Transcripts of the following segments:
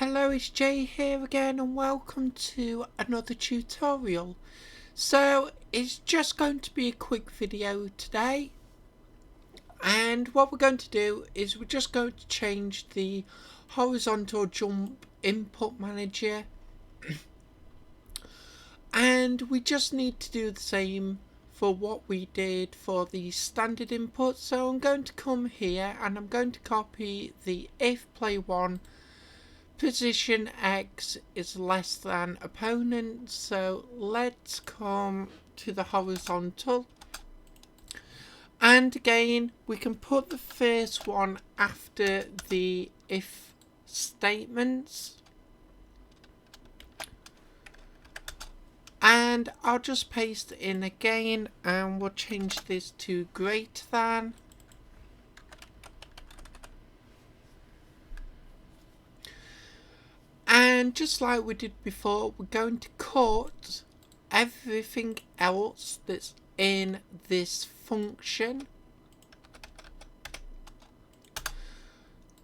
Hello, it's Jay here again and welcome to another tutorial. So it's just going to be a quick video today, and what we're going to do is we're just going to change the horizontal jump input manager and we just need to do the same for what we did for the standard input. So I'm going to come here and I'm going to copy the if play 1 position X is less than opponent. So let's come to the horizontal, and again we can put the first one after the if statements, and I'll just paste it in again and we'll change this to greater than. And just like we did before, we're going to cut everything else that's in this function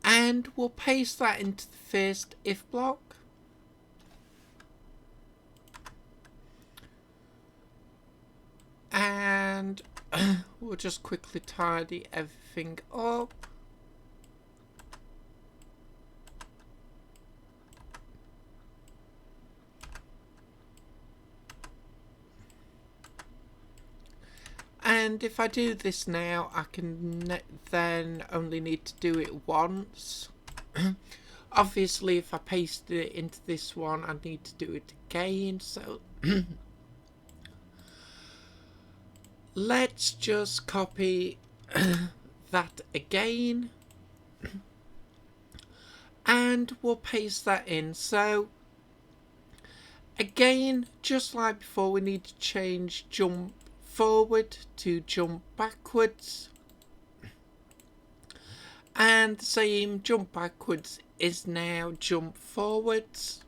and we'll paste that into the first if block. And we'll just quickly tidy everything up. And if I do this now, I can then only need to do it once. Obviously, if I paste it into this one, I need to do it again. So let's just copy that again. And we'll paste that in. So again, just like before, we need to change jump forward to jump backwards, and the same jump backwards is now jump forwards.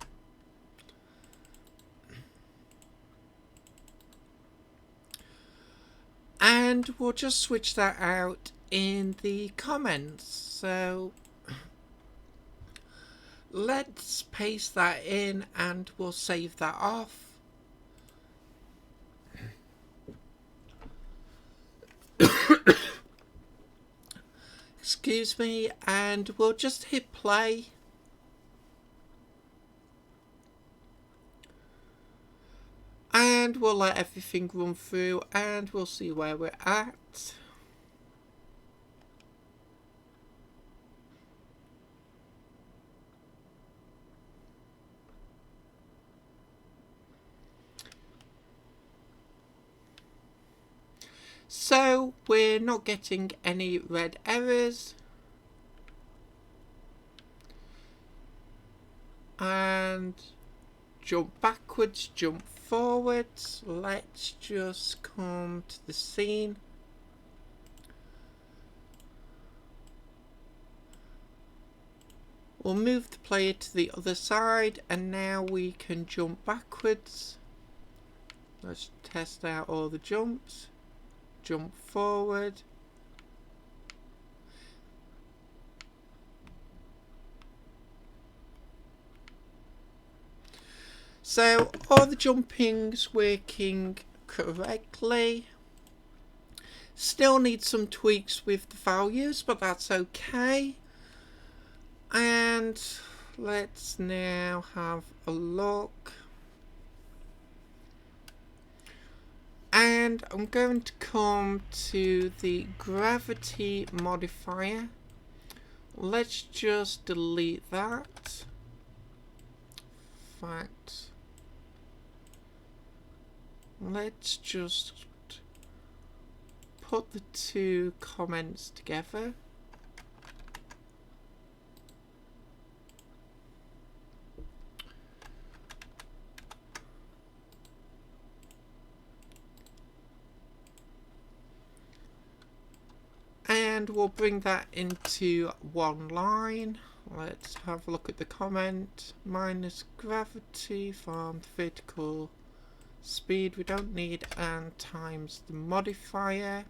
And we'll just switch that out in the comments. So let's paste that in and we'll save that off. Excuse me, and we'll just hit play. And we'll let everything run through and we'll see where we're at. So we're not getting any red errors. And jump backwards, jump forwards. Let's just come to the scene. We'll move the player to the other side and now we can jump backwards. Let's test out all the jumps. Jump forward. So all the jumping's working correctly. Still need some tweaks with the values, but that's okay. And let's now have a look. And I'm going to come to the gravity modifier. Let's just delete that. In fact, let's just put the two comments together. And we'll bring that into one line. Let's have a look at the comment. Minus gravity from the vertical speed we don't need, and times the modifier.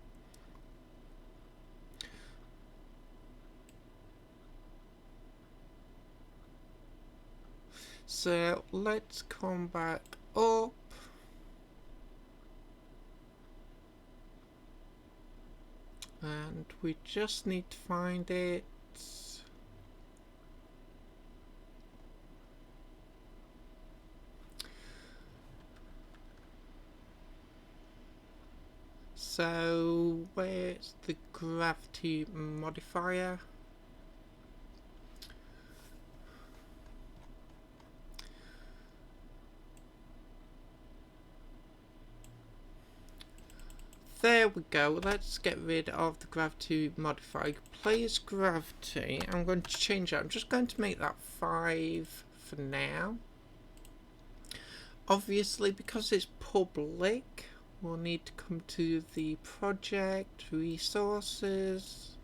So let's come back up. And we just need to find it. So where's the gravity modifier? There we go. Let's get rid of the gravity modifier. Player's gravity. I'm going to change that. I'm just going to make that 5 for now. Obviously, because it's public, we'll need to come to the project, resources.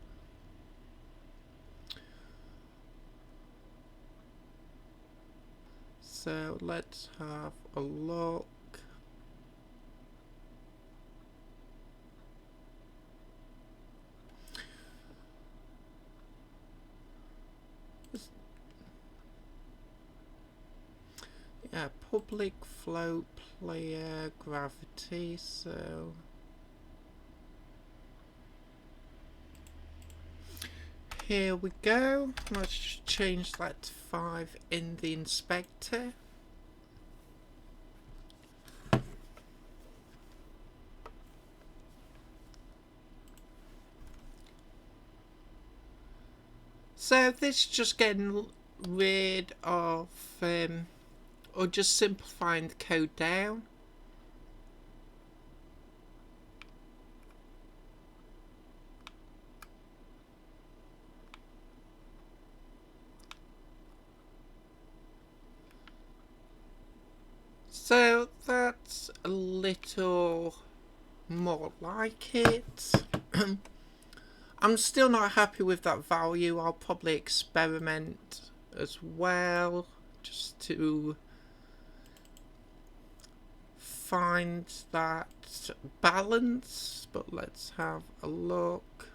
So let's have a look. Yeah, public float player gravity, so here we go. Let's just change that to 5 in the inspector. So this is just getting rid of or just simplifying the code down. So that's a little more like it. I'm still not happy with that value. I'll probably experiment as well, just to find that balance, but let's have a look.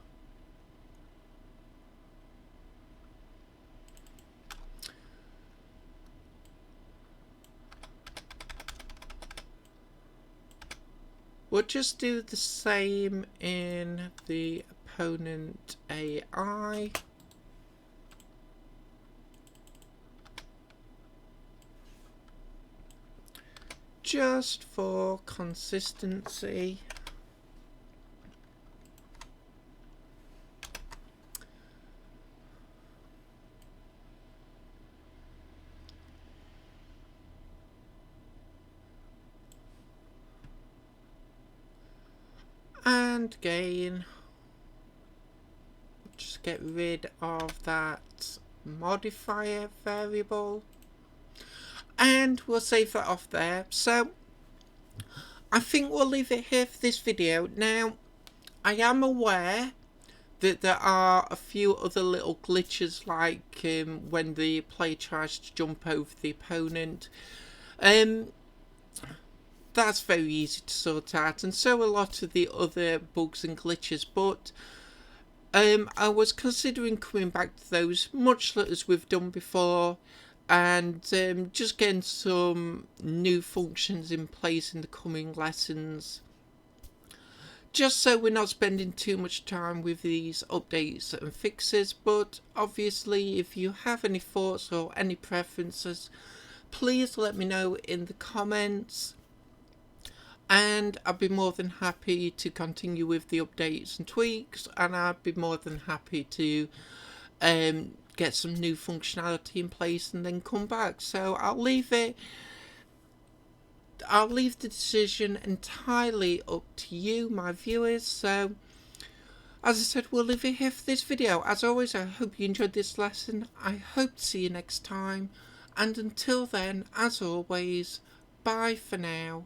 We'll just do the same in the opponent AI. Just for consistency. And again, just get rid of that modifier variable. And we'll save that off there. So I think we'll leave it here for this video. Now, I am aware that there are a few other little glitches, like when the player tries to jump over the opponent. That's very easy to sort out, and so a lot of the other bugs and glitches, but I was considering coming back to those, much as we've done before, and just getting some new functions in place in the coming lessons, just so we're not spending too much time with these updates and fixes. But obviously, if you have any thoughts or any preferences, please let me know in the comments, and I'd be more than happy to continue with the updates and tweaks, and I'd be more than happy to get some new functionality in place and then come back. So I'll leave the decision entirely up to you, my viewers. So as I said, we'll leave it here for this video. As always, I hope you enjoyed this lesson. I hope to see you next time, and until then, as always, bye for now.